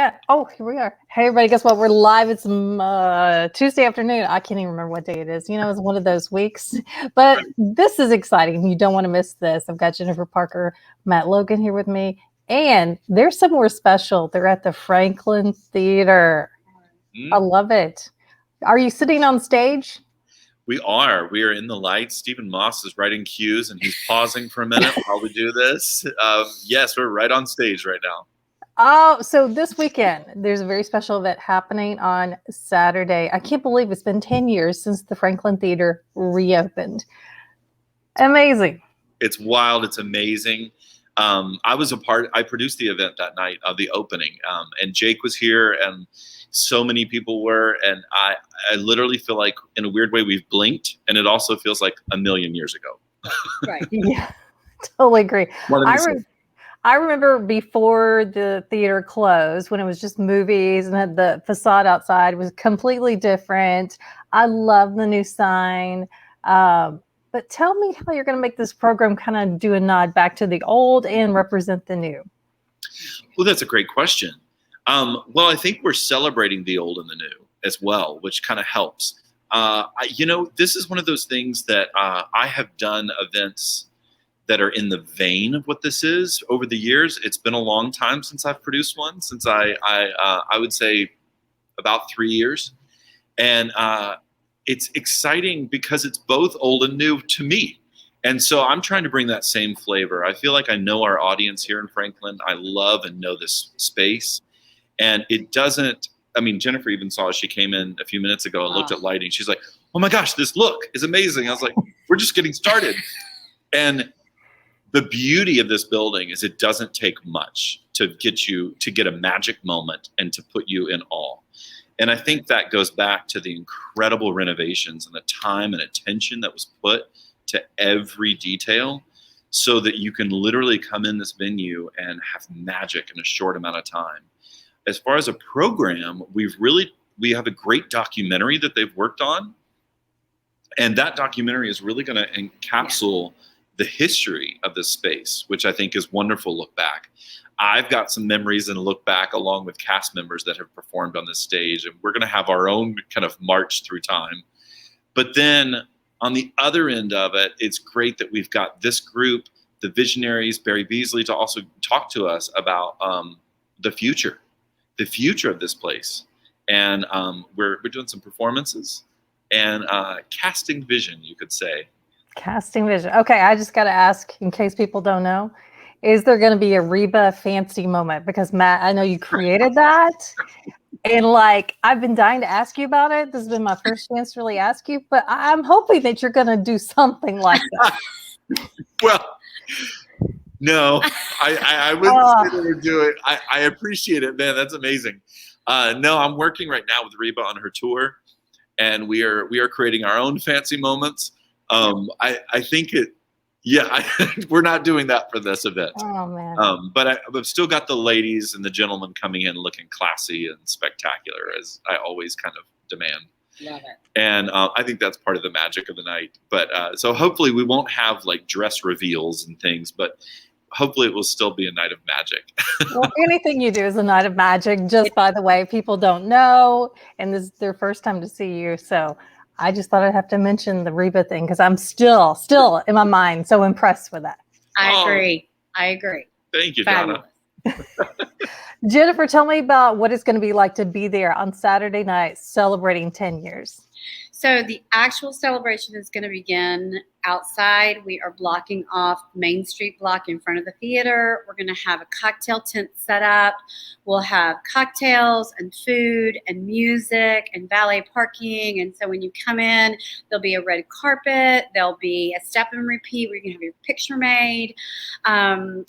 Yeah. Oh, here we are. Hey, everybody. Guess what? We're live. It's Tuesday afternoon. I can't even remember what day it is. It's one of those weeks. But this is exciting. You don't want to miss this. I've got Jennifer Parker, Matt Logan here with me. And they're somewhere special. They're at the Franklin Theater. I love it. Are you sitting on stage? We are in the lights. Stephen Moss is writing cues, and he's pausing for a minute while we do this. Yes, we're right on stage right now. Oh, so this weekend, there's a very special event happening on Saturday. I can't believe it's been 10 years since the Franklin Theater reopened. Amazing. It's wild. It's amazing. I produced the event that night of the opening, and Jake was here, and so many people were, and I literally feel like, in a weird way, we've blinked, and it also feels like a million years ago. Right. Yeah, totally agree. I remember before the theater closed, when it was just movies and the facade outside was completely different. I love the new sign. But tell me how you're going to make this program kind of do a nod back to the old and represent the new. Well, that's a great question. Well, I think we're celebrating the old and the new as well, which kind of helps. This is one of those things that I have done events that are in the vein of what this is over the years. It's been a long time since I've produced one, since I would say about 3 years. And it's exciting because it's both old and new to me. And so I'm trying to bring that same flavor. I feel like I know our audience here in Franklin. I love and know this space. And it doesn't, Jennifer even saw, she came in a few minutes ago and looked at lighting. She's like, oh my gosh, this look is amazing. I was like, we're just getting started. And the beauty of this building is it doesn't take much to get a magic moment and to put you in awe. And I think that goes back to the incredible renovations and the time and attention that was put to every detail, so that you can literally come in this venue and have magic in a short amount of time. As far as a program, we have a great documentary that they've worked on. And that documentary is really going to encapsulate the history of this space, which I think is wonderful. Look back. I've got some memories and look back, along with cast members that have performed on this stage, and we're going to have our own kind of march through time. But then on the other end of it, it's great that we've got this group, the visionaries, Barry Beasley, to also talk to us about the future of this place. And we're doing some performances and casting vision, you could say. Casting vision. Okay, I just got to ask, in case people don't know, is there going to be a Reba fancy moment? Because Matt, I know you created that. And I've been dying to ask you about it. This has been my first chance to really ask you, but I'm hoping that you're going to do something like that. Well, no, I wouldn't say to do it. I appreciate it, man. That's amazing. No, I'm working right now with Reba on her tour, and we are creating our own fancy moments. I think we're not doing that for this event. Oh man. But I've still got the ladies and the gentlemen coming in looking classy and spectacular, as I always kind of demand. Love it. And I think that's part of the magic of the night. But so hopefully we won't have dress reveals and things, but hopefully it will still be a night of magic. Well, anything you do is a night of magic. Just by the way, people don't know, and this is their first time to see you. So I just thought I'd have to mention the Reba thing, because I'm still in my mind so impressed with that. I agree. Thank you, Fabulous. Donna. Jennifer, tell me about what it's going to be like to be there on Saturday night celebrating 10 years. So the actual celebration is going to begin outside. We are blocking off Main Street block in front of the theater. We're going to have a cocktail tent set up. We'll have cocktails and food and music and valet parking. And so when you come in, there'll be a red carpet. There'll be a step and repeat where you can have your picture made. And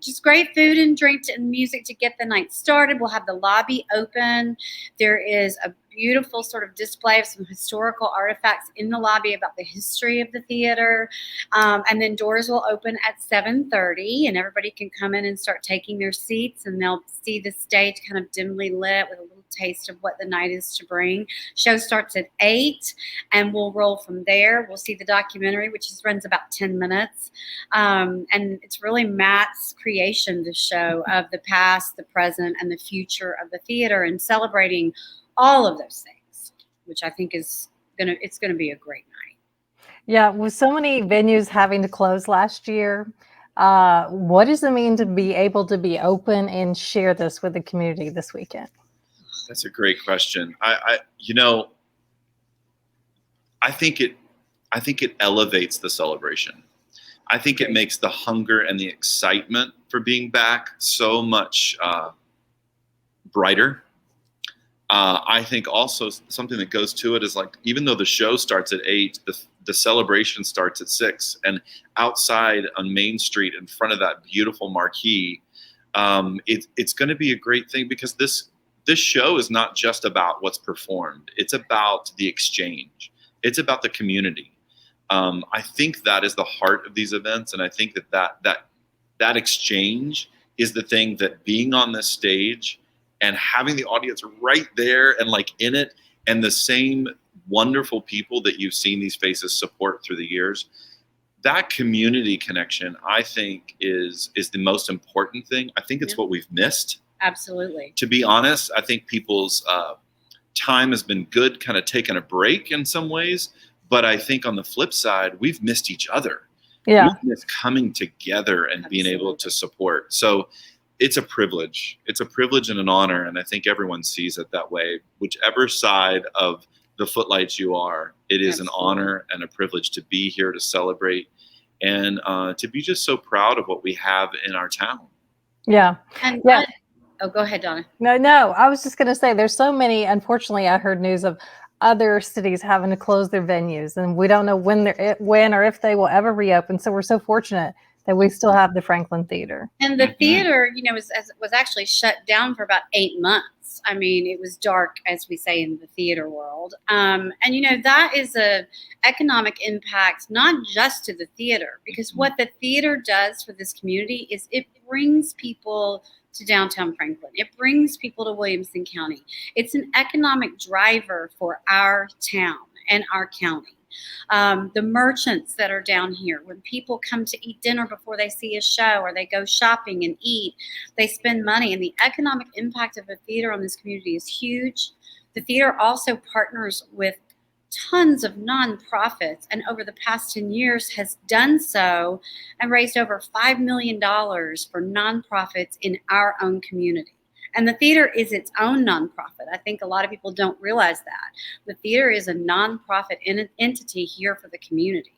just great food and drink and music to get the night started. We'll have the lobby open. There is a beautiful sort of display of some historical artifacts in the lobby about the history of the theater. And then doors will open at 7:30, and everybody can come in and start taking their seats, and they'll see the stage kind of dimly lit with a little taste of what the night is to bring. Show starts at 8, and we'll roll from there. We'll see the documentary, which runs about 10 minutes. And it's really Matt's creation, the show, of the past, the present, and the future of the theater, and celebrating all of those things, which I think it's gonna be a great night. Yeah, with so many venues having to close last year, what does it mean to be able to be open and share this with the community this weekend? That's a great question. I think it elevates the celebration. I think it makes the hunger and the excitement for being back so much brighter. I think also something that goes to it is, like, even though the show starts at 8, the celebration starts at 6, and outside on Main Street in front of that beautiful marquee, it's going to be a great thing, because this show is not just about what's performed. It's about the exchange. It's about the community. I think that is the heart of these events, and I think that exchange is the thing that being on this stage and having the audience right there and like in it, and the same wonderful people that you've seen these faces support through the years, that community connection, I think, is the most important thing. I think it's what we've missed. Absolutely. To be honest, I think people's time has been good, kind of taking a break in some ways. But I think on the flip side, we've missed each other. Yeah. We've missed coming together and being able to support. So it's a privilege. It's a privilege and an honor. And I think everyone sees it that way. Whichever side of the footlights you are, it is an honor and a privilege to be here to celebrate, and to be just so proud of what we have in our town. Yeah. And oh, go ahead, Donna. No. I was just going to say, there's so many. Unfortunately, I heard news of other cities having to close their venues, and we don't know when or if they will ever reopen. So we're so fortunate that we still have the Franklin Theater. And the theater, was actually shut down for about 8 months. I mean, it was dark, as we say in the theater world. And that is a economic impact, not just to the theater, because what the theater does for this community is it brings people to downtown Franklin. It brings people to Williamson County. It's an economic driver for our town and our county. The merchants that are down here, when people come to eat dinner before they see a show, or they go shopping and eat, they spend money. And the economic impact of a theater on this community is huge. The theater also partners with tons of nonprofits, and over the past 10 years has done so and raised over $5 million for nonprofits in our own community. And the theater is its own nonprofit. I think a lot of people don't realize that. The theater is a nonprofit entity here for the community.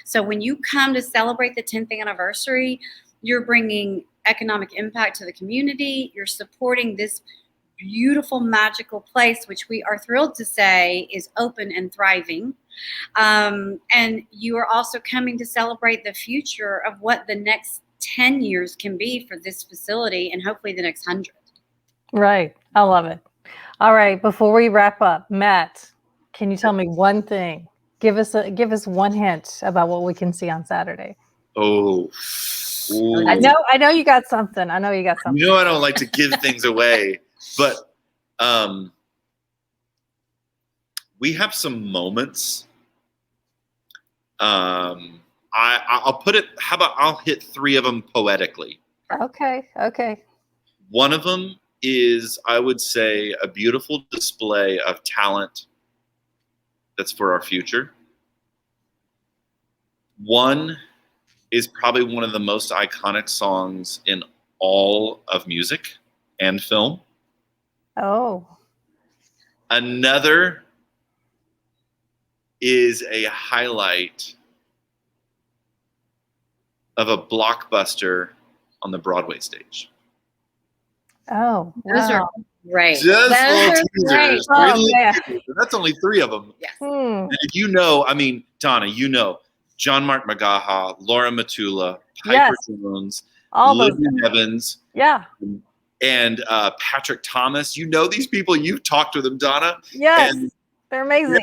So when you come to celebrate the 10th anniversary, you're bringing economic impact to the community. You're supporting this beautiful, magical place, which we are thrilled to say is open and thriving. And you are also coming to celebrate the future of what the next 10 years can be for this facility, and hopefully the next 100. Right. I love it. All right. Before we wrap up, Matt, can you tell me one thing? Give us one hint about what we can see on Saturday. Oh, I know you got something. I don't like to give things away, but we have some moments. I'll put it. How about I'll hit 3 of them poetically. Okay. One of them is, I would say, a beautiful display of talent that's for our future. One is probably one of the most iconic songs in all of music and film. Oh. Another is a highlight of a blockbuster on the Broadway stage. Oh, those are great. Just little teasers. Oh, yeah. That's only 3 of them. Yes. And Donna, John Mark Magaha, Laura Matula, Piper Jones, Logan Evans, and Patrick Thomas. You know these people. You've talked to them, Donna. Yes, and they're amazing.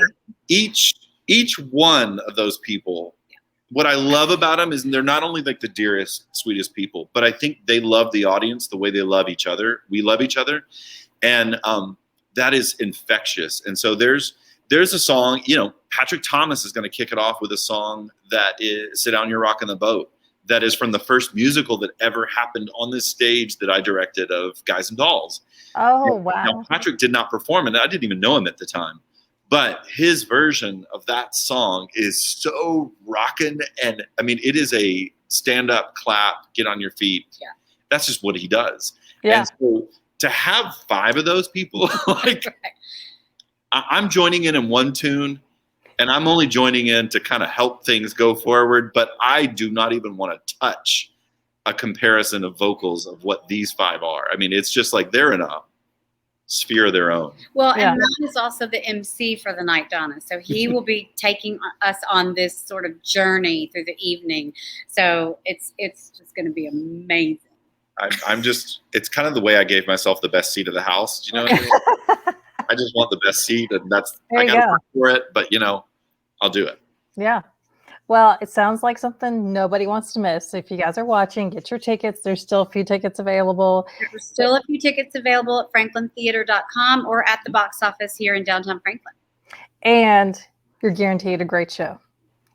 Each one of those people. What I love about them is they're not only like the dearest, sweetest people, but I think they love the audience the way they love each other. We love each other. And that is infectious. And so there's a song, you know, Patrick Thomas is going to kick it off with a song that is Sit Down, You're Rockin' the Boat. That is from the first musical that ever happened on this stage that I directed of Guys and Dolls. Oh, wow. Now, Patrick did not perform, and I didn't even know him at the time. But his version of that song is so rockin'. And, I mean, it is a stand-up, clap, get on your feet. Yeah. That's just what he does. Yeah. And so to have 5 of those people, like, I'm joining in one tune, and I'm only joining in to kind of help things go forward, but I do not even want to touch a comparison of vocals of what these 5 are. I mean, it's just like they're in a sphere of their own. Well, and Ron is also the MC for the night, Donna. So he will be taking us on this sort of journey through the evening. So it's just going to be amazing. I'm just, it's kind of the way I gave myself the best seat of the house. You know what I mean? I just want the best seat, and I got to work for it, but you know, I'll do it. Yeah. Well, it sounds like something nobody wants to miss. So if you guys are watching, get your tickets. There's still a few tickets available. There's still a few tickets available at franklintheater.com or at the box office here in downtown Franklin. And you're guaranteed a great show.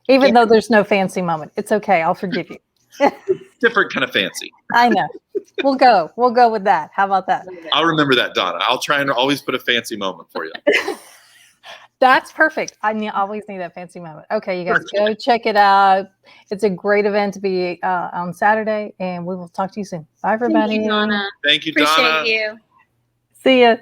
Even though there's no fancy moment. It's okay. I'll forgive you. Different kind of fancy. I know. We'll go with that. How about that? I'll remember that, Donna. I'll try and always put a fancy moment for you. That's perfect. Always need that fancy moment. Okay, you guys go check it out. It's a great event to be on Saturday, and we will talk to you soon. Bye, everybody. Thank you, Donna. Thank you, Donna. Appreciate you. See ya.